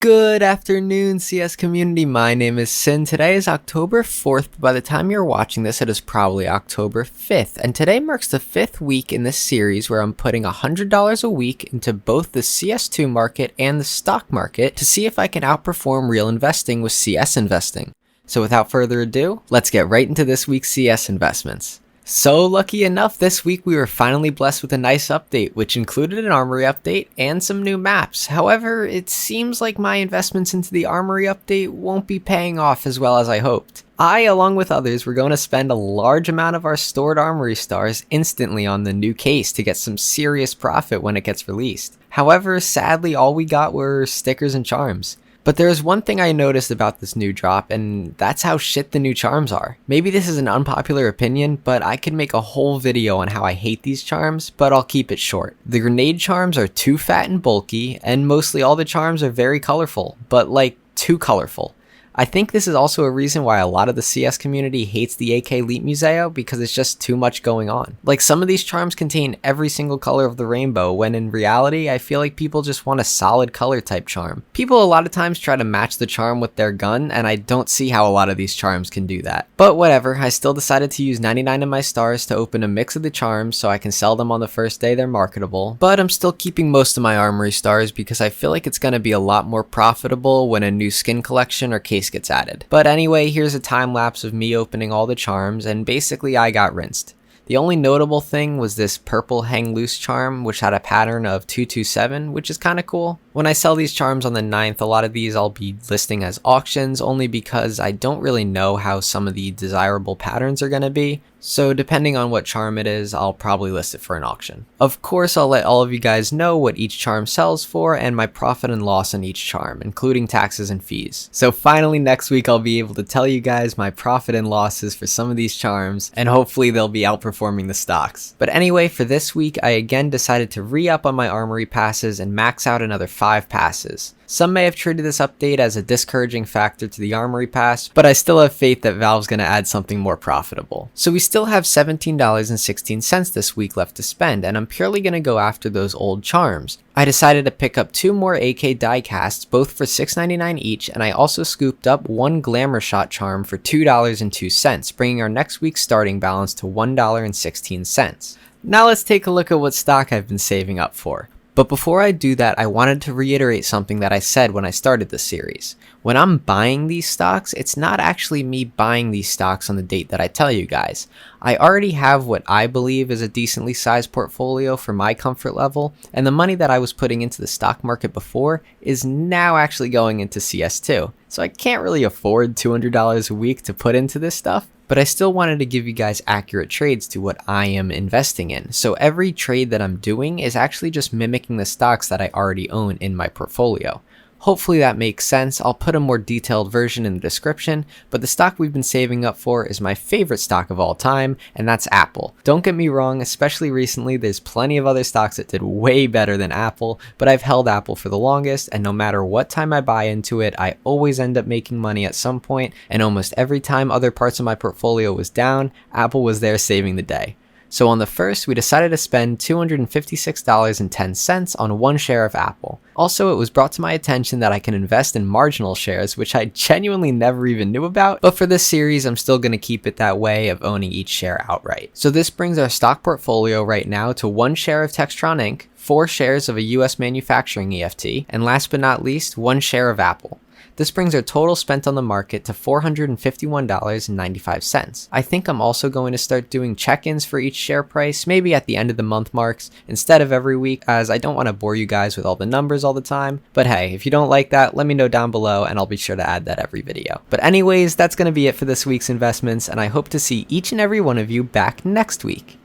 Good afternoon, CS community. My name is Sin. Today is October 4th. By the time you're watching this, it is probably October 5th. And today marks the 5th week in this series where I'm putting $100 a week into both the CS2 market and the stock market to see if I can outperform real investing with CS investing. So without further ado, let's get right into this week's CS investments. So lucky enough, this week we were finally blessed with a nice update, which included an Armory update and some new maps. However, it seems like my investments into the Armory update won't be paying off as well as I hoped. I, along with others, were going to spend a large amount of our stored Armory stars instantly on the new case to get some serious profit when it gets released. However, sadly, all we got were stickers and charms. But there is one thing I noticed about this new drop, and that's how shit the new charms are. Maybe this is an unpopular opinion, but I could make a whole video on how I hate these charms, but I'll keep it short. The grenade charms are too fat and bulky, and mostly all the charms are very colorful, but like too colorful. I think this is also a reason why a lot of the CS community hates the AK Elite Museo because it's just too much going on. Like, some of these charms contain every single color of the rainbow, when in reality I feel like people just want a solid color type charm. People a lot of times try to match the charm with their gun, and I don't see how a lot of these charms can do that. But whatever, I still decided to use 99 of my stars to open a mix of the charms so I can sell them on the first day they're marketable. But I'm still keeping most of my Armory stars because I feel like it's going to be a lot more profitable when a new skin collection or case gets added. But anyway, here's a time lapse of me opening all the charms, and basically I got rinsed. The only notable thing was this purple hang loose charm, which had a pattern of 227, which is kinda cool. When I sell these charms on the 9th, a lot of these I'll be listing as auctions only because I don't really know how some of the desirable patterns are gonna be. So depending on what charm it is, I'll probably list it for an auction. Of course, I'll let all of you guys know what each charm sells for and my profit and loss on each charm, including taxes and fees. So finally next week I'll be able to tell you guys my profit and losses for some of these charms, and hopefully they'll be outperforming the stocks. But anyway, for this week I again decided to re-up on my Armory passes and max out another 5 passes. Some may have treated this update as a discouraging factor to the Armory pass, but I still have faith that Valve's gonna add something more profitable. So we still have $17.16 this week left to spend, and I'm purely gonna go after those old charms. I decided to pick up 2 more AK diecasts, both for $6.99 each, and I also scooped up 1 Glamour Shot charm for $2.02, bringing our next week's starting balance to $1.16. Now let's take a look at what stock I've been saving up for. But before I do that, I wanted to reiterate something that I said when I started this series. When I'm buying these stocks, it's not actually me buying these stocks on the date that I tell you guys. I already have what I believe is a decently sized portfolio for my comfort level, and the money that I was putting into the stock market before is now actually going into CS2. So I can't really afford $200 a week to put into this stuff. But I still wanted to give you guys accurate trades to what I am investing in. So every trade that I'm doing is actually just mimicking the stocks that I already own in my portfolio. Hopefully that makes sense. I'll put a more detailed version in the description, but the stock we've been saving up for is my favorite stock of all time, and that's Apple. Don't get me wrong, especially recently, there's plenty of other stocks that did way better than Apple, but I've held Apple for the longest, and no matter what time I buy into it, I always end up making money at some point, and almost every time other parts of my portfolio was down, Apple was there saving the day. So on the 1st, we decided to spend $256.10 on 1 share of Apple. Also, it was brought to my attention that I can invest in marginal shares, which I genuinely never even knew about, but for this series, I'm still going to keep it that way of owning each share outright. So this brings our stock portfolio right now to 1 share of Textron Inc., 4 shares of a US manufacturing EFT, and last but not least, 1 share of Apple. This brings our total spent on the market to $451.95. I think I'm also going to start doing check-ins for each share price, maybe at the end of the month marks, instead of every week, as I don't want to bore you guys with all the numbers all the time. But hey, if you don't like that, let me know down below and I'll be sure to add that every video. But anyways, that's going to be it for this week's investments, and I hope to see each and every one of you back next week.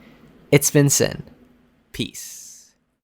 It's been Sin. Peace.